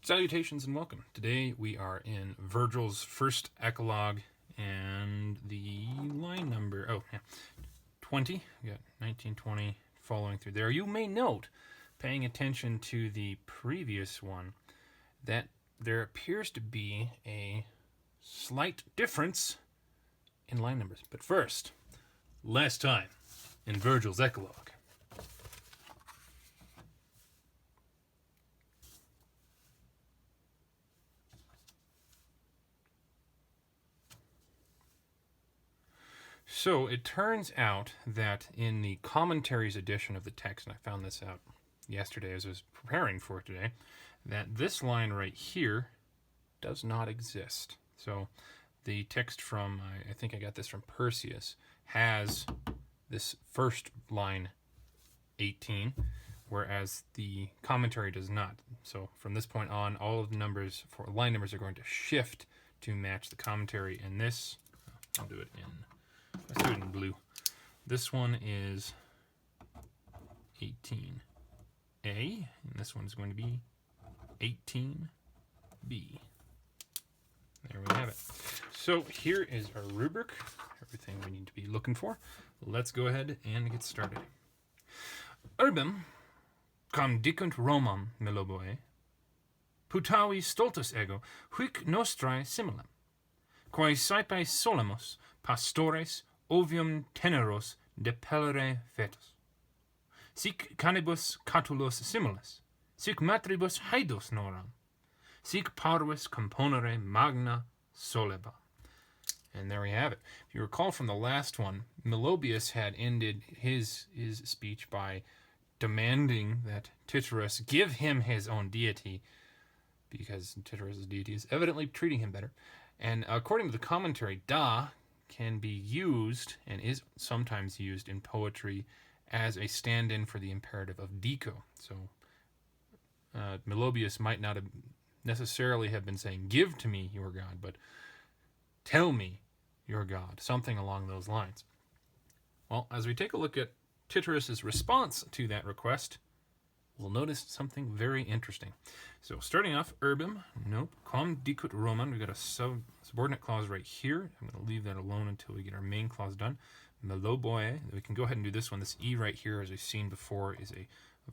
Salutations and welcome. Today we are in Vergil's first Ecloga and the line number, 20. We got 1920 following through there. You may note, paying attention to the previous one, that there appears to be a slight difference in line numbers. But first, last time in Vergil's Ecloga. So it turns out that in the commentaries edition of the text, and I found this out yesterday as I was preparing for it today, that this line right here does not exist. So the text from, I think I got this from Perseus, has this first line 18, whereas the commentary does not. So from this point on, all of the numbers for line numbers are going to shift to match the commentary, and this, I'll do it in blue. This one is 18A, and this one is going to be 18B. There we have it. So here is our rubric, everything we need to be looking for. Let's go ahead and get started. Urbem quam dicunt Romam meloboe, putavi stultus ego, huic nostrae similem, quae saepe solemus pastores ovium teneros depellere fetus. Sic canibus catulos similis, sic matribus haedos noram, sic parvis componere magna soleba. And there we have it. If you recall from the last one, Melobius had ended his speech by demanding that Tityrus give him his own deity, because Tityrus' deity is evidently treating him better. And according to the commentary, da can be used, and is sometimes used in poetry, as a stand-in for the imperative of dico. So Melobius might not have necessarily have been saying, give to me your God, but tell me your God, something along those lines. Well, as we take a look at Tityrus' response to that request, we'll notice something very interesting. So starting off, urbem, nope, quam dicut Roman, we've got a subordinate clause right here. I'm going to leave that alone until we get our main clause done. Meloboe, we can go ahead and do this one. This E right here, as we've seen before, is a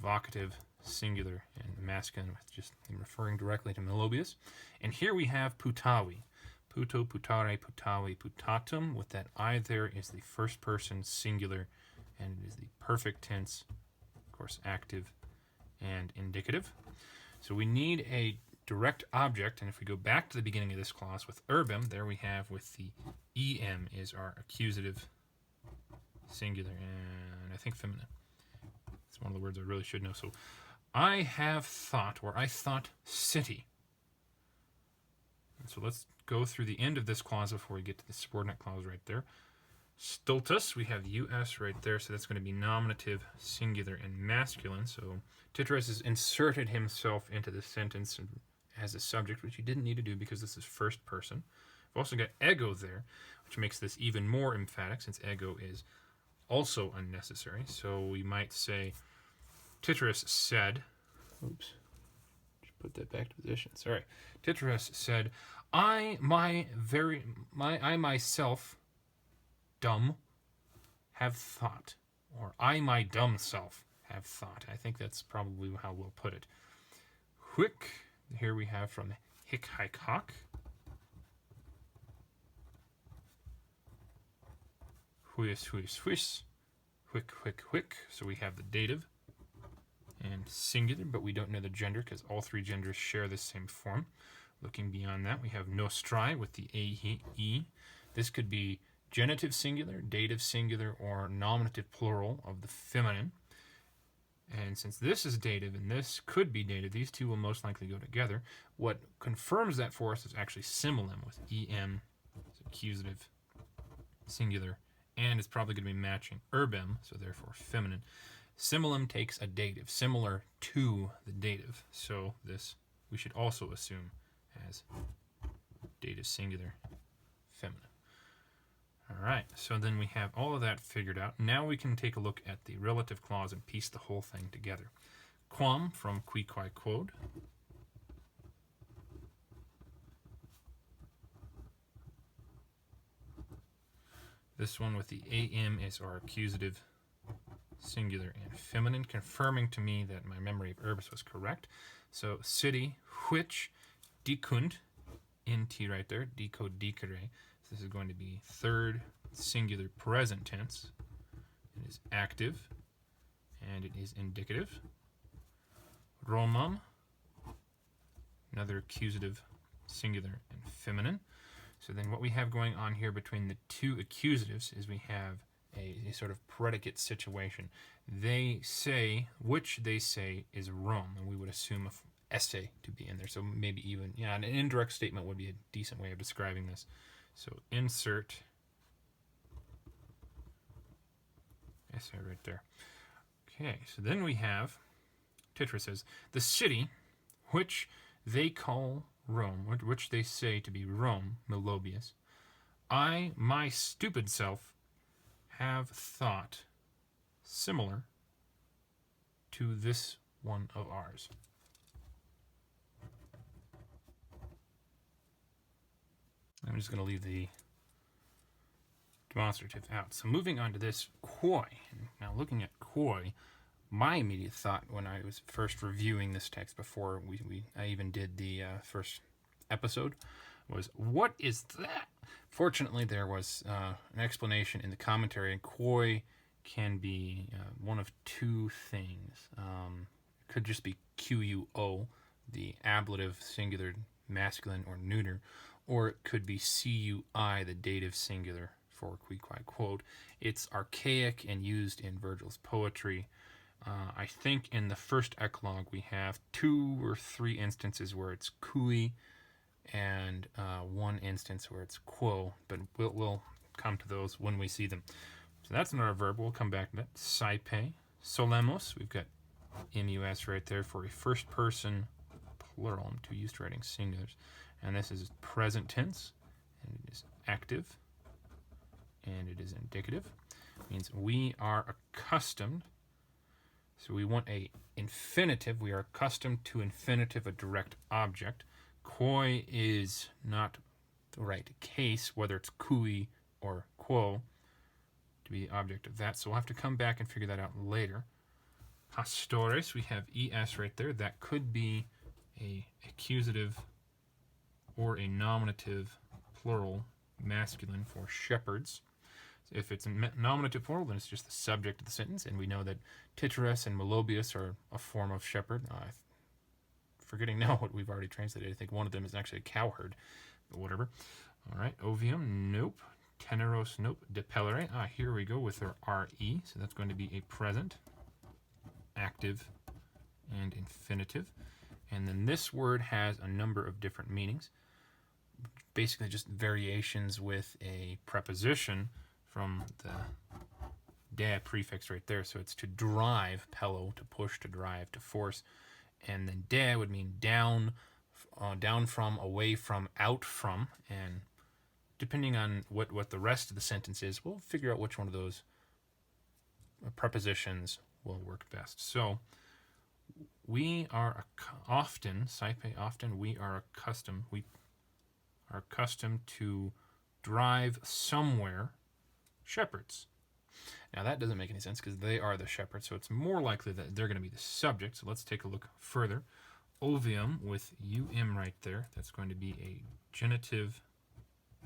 vocative singular and masculine, with just referring directly to Melobius. And here we have putavi. Puto, putare, putavi, putatum. With that I there is the first person singular, and it is the perfect tense, of course, active and indicative. So we need a direct object, and if we go back to the beginning of this clause with urbem, there we have with the em is our accusative singular, and I think feminine. It's one of the words I really should know. So I have thought, or I thought city. And so let's go through the end of this clause before we get to the subordinate clause right there. Stultus, we have us right there, so that's going to be nominative, singular, and masculine. So Tityrus has inserted himself into the sentence as a subject, which he didn't need to do because this is first person. We've also got ego there, which makes this even more emphatic since ego is also unnecessary. So we might say, Tityrus said, oops, just put that back to position. Sorry. Tityrus said, I myself dumb have thought, or I my dumb self have thought. I think that's probably how we'll put it. Huic, here we have from hic haec hoc. Huius huius huis. Huic huic huic. So we have the dative and singular, but we don't know the gender because all three genders share the same form. Looking beyond that, we have nostrae with the e. This could be genitive singular, dative singular, or nominative plural of the feminine. And since this is dative and this could be dative, these two will most likely go together. What confirms that for us is actually similem with em, it's accusative singular, and it's probably going to be matching urbem, so therefore feminine. Similem takes a dative, similar to the dative. So this we should also assume as dative singular feminine. All right, so then we have all of that figured out. Now we can take a look at the relative clause and piece the whole thing together. Quam from qui quod, This one with the am is our accusative singular and feminine, confirming to me that my memory of verbs was correct. So city, which, dikunt, int right there, dico dicere. So this is going to be third singular present tense. It is active and it is indicative. Romam, another accusative singular and feminine. So then what we have going on here between the two accusatives is we have a sort of predicate situation. They say, which they say is Rome, and we would assume a essay to be in there. So maybe even, yeah, an indirect statement would be a decent way of describing this. So insert essay right there. Okay, so then we have, Titra says, the city, which they call Rome, which they say to be Rome, Melobius, I, my stupid self, have thought similar to this one of ours. I'm just going to leave the demonstrative out. So moving on to this koi. Now looking at koi, my immediate thought when I was first reviewing this text before I even did the first episode was, what is that? Fortunately, there was an explanation in the commentary, and koi can be one of two things. It could just be QUO, the ablative singular masculine or neuter, or it could be CUI, the dative singular for qui quote. It's archaic and used in Vergil's poetry. I think in the first Ecloga we have 2 or 3 instances where it's cui, and 1 instance where it's quo, but we'll come to those when we see them. So that's another verb. We'll come back to that. Saipe. Solemos. We've got mus right there for a first person plural. I'm too used to writing singulars. And this is present tense, and it is active, and it is indicative. It means we are accustomed. So we want a infinitive. We are accustomed to infinitive, a direct object. Koi is not the right case, whether it's kui or quo, to be the object of that. So we'll have to come back and figure that out later. Pastores, we have es right there. That could be a accusative or a nominative plural masculine for shepherds. If it's a nominative plural, then it's just the subject of the sentence, and we know that Tityrus and Melobius are a form of shepherd. Forgetting now what we've already translated. I think one of them is actually a cowherd, but whatever. All right, ovium, nope. Teneros, nope. Depellere, here we go with our re, so that's going to be a present, active, and infinitive. And then this word has a number of different meanings. Basically just variations with a preposition from the da prefix right there. So it's to drive, pello, to push, to drive, to force. And then da would mean down from, away from, out from. And depending on what the rest of the sentence is, we'll figure out which one of those prepositions will work best. So we are often, saipe often, we are accustomed to drive somewhere shepherds. Now that doesn't make any sense because they are the shepherds, so it's more likely that they're going to be the subject. So let's take a look further. Ovium with right there. That's going to be a genitive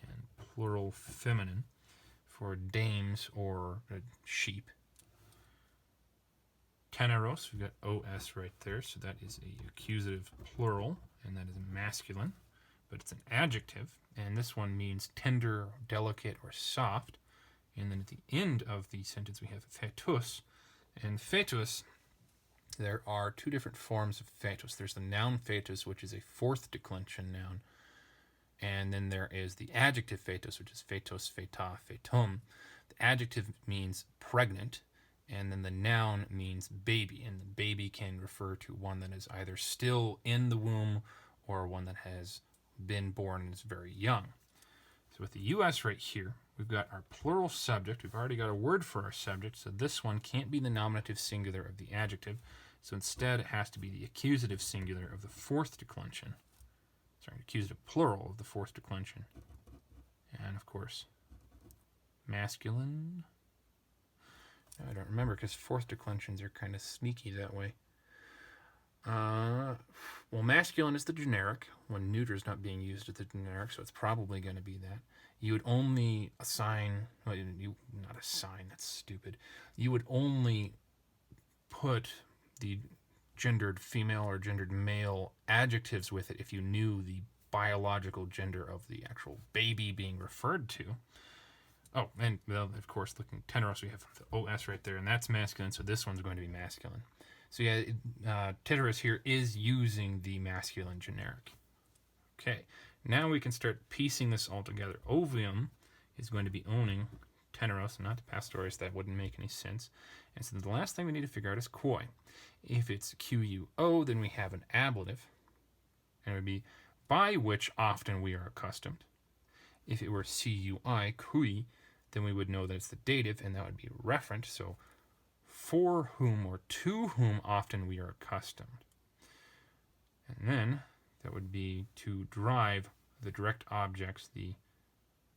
and plural feminine for dames or sheep. Teneros, we've got os right there, so that is a accusative plural, and that is masculine, but it's an adjective, and this one means tender, delicate, or soft. And then at the end of the sentence we have fetus, and fetus, there are 2 different forms of fetus. There's the noun fetus, which is a 4th declension noun, and then there is the adjective fetus, which is fetos, feta, fetum. The adjective means pregnant, and then the noun means baby, and the baby can refer to one that is either still in the womb or one that has been born and is very young. So with the us right here, we've got our plural subject. We've already got a word for our subject, so this one can't be the nominative singular of the adjective. So instead, it has to be the accusative singular of the 4th declension. Sorry, accusative plural of the 4th declension. And of course, masculine. I don't remember because fourth declensions are kind of sneaky that way. Well, masculine is the generic when neuter is not being used as the generic, so it's probably going to be that. You would only assign, well, not assign, that's stupid. You would only put the gendered female or gendered male adjectives with it if you knew the biological gender of the actual baby being referred to. Oh, and well, of course, looking teneros, we have the OS right there, and that's masculine, so this one's going to be masculine. So yeah, teteros here is using the masculine generic. Okay, now we can start piecing this all together. Ovium is going to be owning teneros, not pastores. That wouldn't make any sense. And so the last thing we need to figure out is koi. If it's QUO, then we have an ablative, and it would be by which often we are accustomed. If it were CUI, kui, then we would know that it's the dative, and that would be referent. So for whom or to whom often we are accustomed. And then that would be to drive the direct objects, the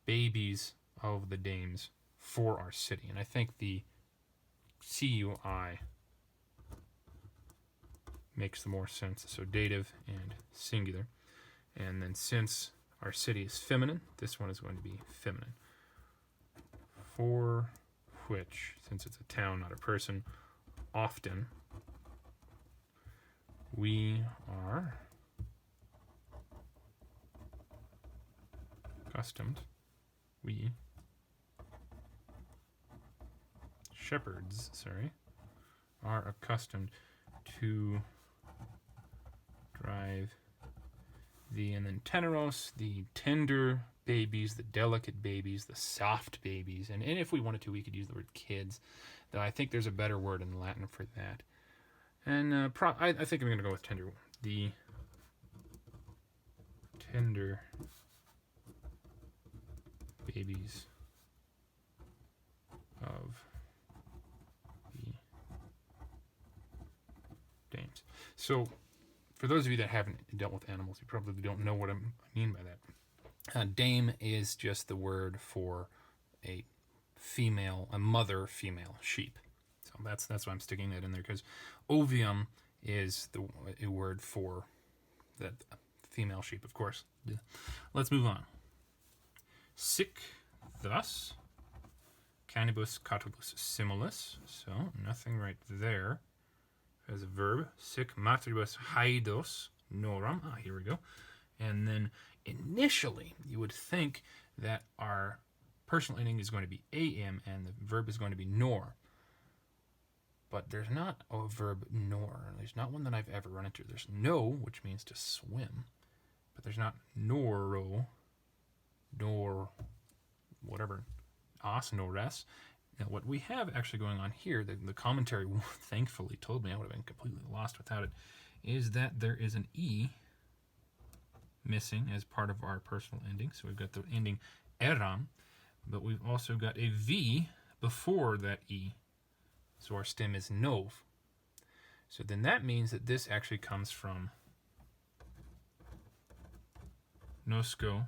babies of the dames for our city. And I think the CUI makes the more sense. So dative and singular. And then since our city is feminine, this one is going to be feminine. For which, since it's a town, not a person, often we are accustomed, shepherds, are accustomed to drive the, and then teneros, the tender babies, the delicate babies, the soft babies, and if we wanted to, we could use the word kids, though I think there's a better word in Latin for that. And I think I'm going to go with tender. The tender babies of the dames. So, for those of you that haven't dealt with animals, you probably don't know what I mean by that. Dame is just the word for a mother female sheep. So that's why I'm sticking that in there, because ovium is a word for that female sheep, of course. Yeah. Let's move on. Sic, thus. Canibus, catibus, similis. So nothing right there as a verb. Sic matribus haidos noram. Here we go. And then initially, you would think that our personal ending is going to be am and the verb is going to be nor. But there's not a verb nor. There's not one that I've ever run into. There's no, which means to swim. But there's not noro, nor whatever, os, nores. Now, what we have actually going on here, the commentary thankfully told me, I would have been completely lost without it, is that there is an E missing as part of our personal ending. So we've got the ending eram, but we've also got a V before that E. So our stem is nov. So then that means that this actually comes from nosco,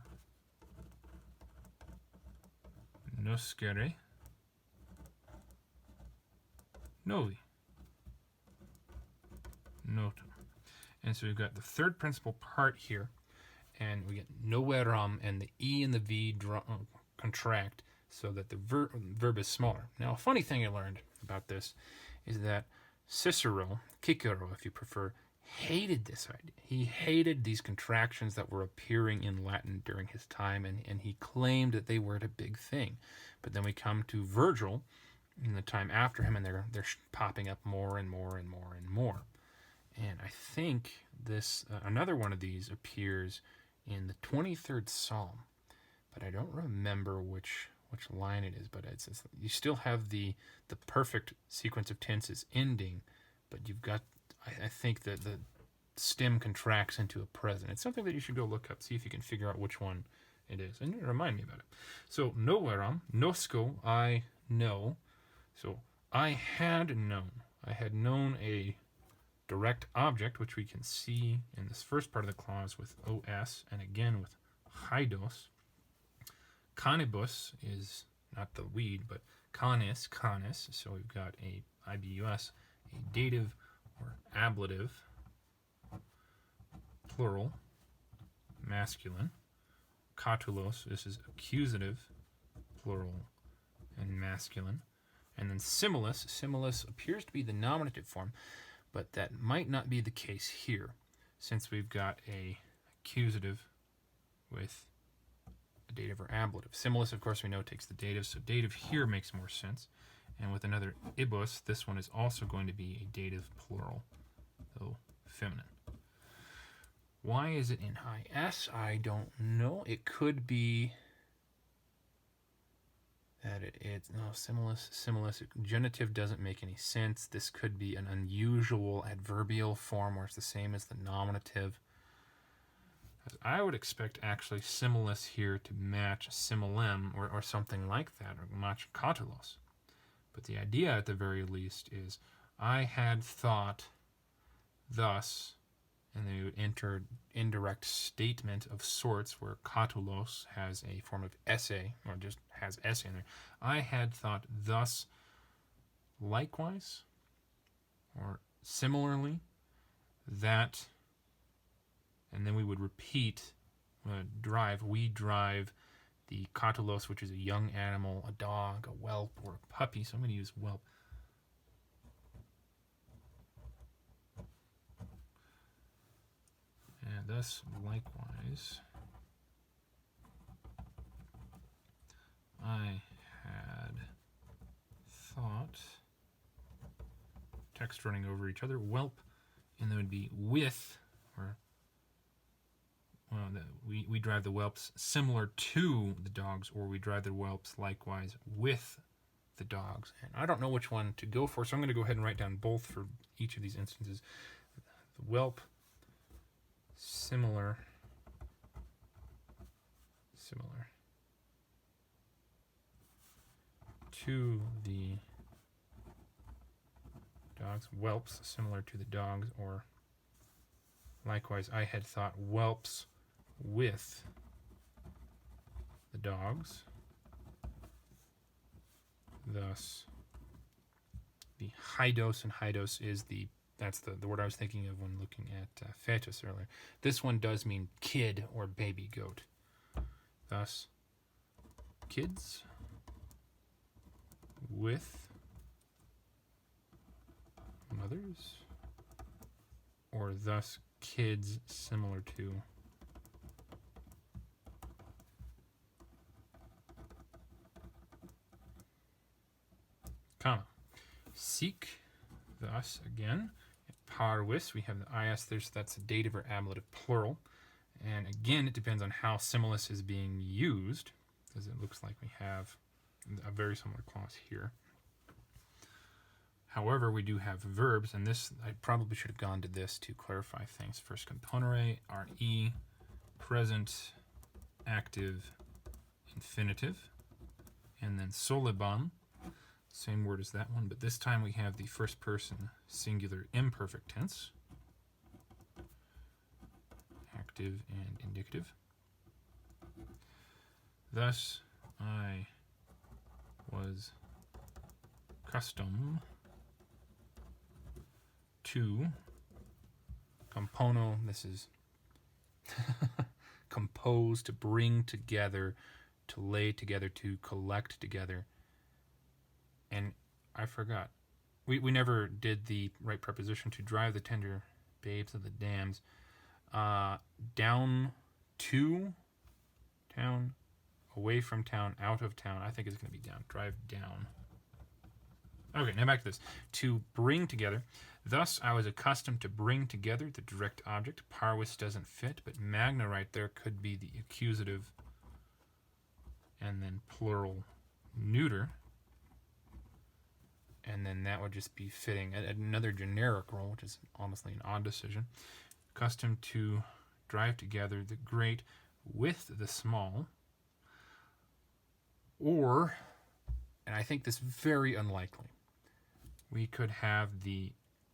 noscere, novi, notum. And so we've got the third principal part here, and we get noveram, and the E and the V contract so that the verb is smaller. Now, a funny thing I learned about this is that Cicero, Cicero if you prefer, hated this idea. He hated these contractions that were appearing in Latin during his time, and he claimed that they weren't a big thing. But then we come to Vergil in the time after him, and they're popping up more and more and more and more. And I think this another one of these appears in the 23rd Psalm, but I don't remember which line it is. But it's you still have the perfect sequence of tenses ending, but you've got, I think that the stem contracts into a present. It's something that you should go look up, see if you can figure out which one it is, and remind me about it. So noveram, nosco, I know. So I had known a direct object, which we can see in this first part of the clause with os, and again with haidos. Canibus is not the weed, but canis, canis. So we've got a IBUS, a dative or ablative, plural, masculine. Catulos, this is accusative, plural, and masculine. And then similis, similis appears to be the nominative form, but that might not be the case here, since we've got a accusative with a dative or ablative. Similis, of course, we know takes the dative, so dative here makes more sense. And with another ibus, this one is also going to be a dative plural, though feminine. Why is it in high S? I don't know. It could be that it's no, similis. Genitive doesn't make any sense. This could be an unusual adverbial form where it's the same as the nominative. I would expect actually similis here to match similem or something like that, or match catulos. But the idea at the very least is I had thought thus, and then we would enter indirect statement of sorts where catulos has a form of essay, or just has essay in there. I had thought thus likewise, or similarly, that, and then we would repeat drive. We drive the catulos, which is a young animal, a dog, a whelp, or a puppy. So I'm going to use whelp. And thus, likewise, I had thought, text running over each other, whelp, and there would be with, or, well, we drive the whelps similar to the dogs, or we drive the whelps likewise with the dogs. And I don't know which one to go for, so I'm going to go ahead and write down both for each of these instances. The whelp, similar to the dogs, whelps similar to the dogs, or likewise I had thought whelps with the dogs. Thus the haidos, and haidos is that's the word I was thinking of when looking at fetus earlier. This one does mean kid or baby goat. Thus, kids with mothers, or thus kids similar to comma. Seek, thus again. Parvis, we have the is, that's a dative or ablative plural. And again, it depends on how similis is being used, because it looks like we have a very similar clause here. However, we do have verbs, and this, I probably should have gone to this to clarify things. First componere, re, present, active, infinitive, and then solebam. Same word as that one, but this time we have the first person singular imperfect tense, active and indicative. Thus, I was custom to compono, this is compose, to bring together, to lay together, to collect together. And I forgot. We never did the right preposition, to drive the tender babes of the dams down to town, away from town, out of town. I think it's going to be down. Drive down. Okay, now back to this. To bring together. Thus, I was accustomed to bring together the direct object. Parvis doesn't fit, but magna right there could be the accusative and then plural neuter. And then that would just be fitting. Another generic role, which is honestly an odd decision. Accustomed to drive together the great with the small. Or, and I think this very unlikely, we could have the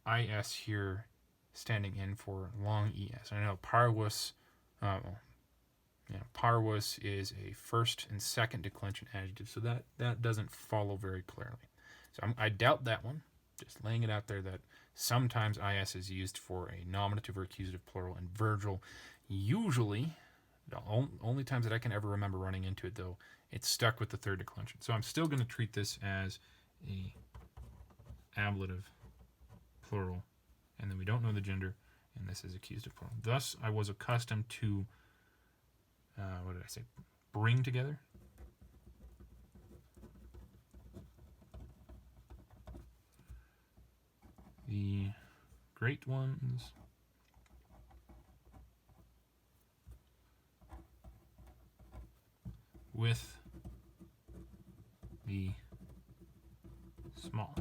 is here standing in for long es. I know parvis, Parvus is a first and second declension adjective, so that doesn't follow very clearly. So I doubt that one. Just laying it out there that sometimes is is used for a nominative or accusative plural, and Vergil usually, the only times that I can ever remember running into it though, it's stuck with the third declension. So I'm still going to treat this as a ablative plural, and then we don't know the gender, and this is accusative plural. Thus, I was accustomed to what did I say? Bring together. The great ones with the small.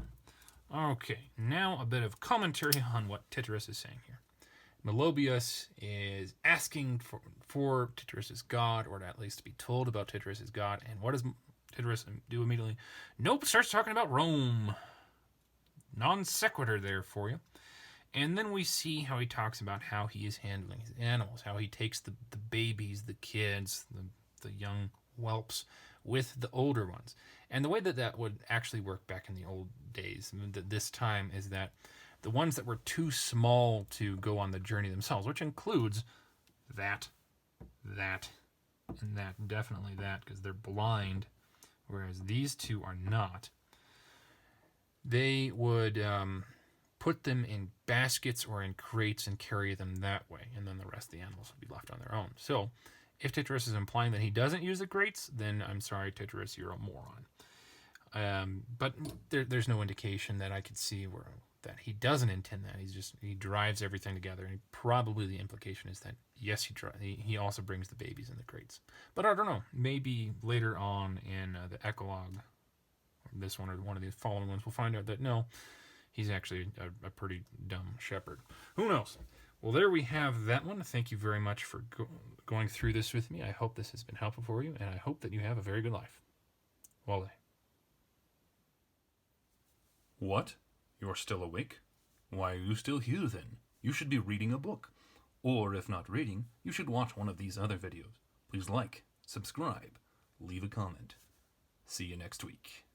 Okay, now a bit of commentary on what Tityrus is saying here. Melobius is asking for Tityrus' God, or to at least to be told about Tityrus' God. And what does Tityrus do immediately? Nope, starts talking about Rome. Non sequitur there for you. And then we see how he talks about how he is handling his animals, how he takes the babies, the kids, the young whelps with the older ones. And the way that would actually work back in the old days, this time, is that the ones that were too small to go on the journey themselves, which includes that, and that, definitely that, because they're blind, whereas these two are not, they would put them in baskets or in crates and carry them that way, and then the rest of the animals would be left on their own. So if Tityrus is implying that he doesn't use the crates, then I'm sorry, Tityrus, you're a moron. But there's no indication that I could see that he doesn't intend that. He drives everything together, and probably the implication is that yes, he also brings the babies in the crates. But I don't know. Maybe later on in the Ecloga, or this one or one of the following ones, we'll find out that no, he's actually a pretty dumb shepherd. Who knows? Well, there we have that one. Thank you very much for going through this with me. I hope this has been helpful for you, and I hope that you have a very good life. Wale. What? You're still awake? Why are you still here then? You should be reading a book. Or if not reading, you should watch one of these other videos. Please like, subscribe, leave a comment. See you next week.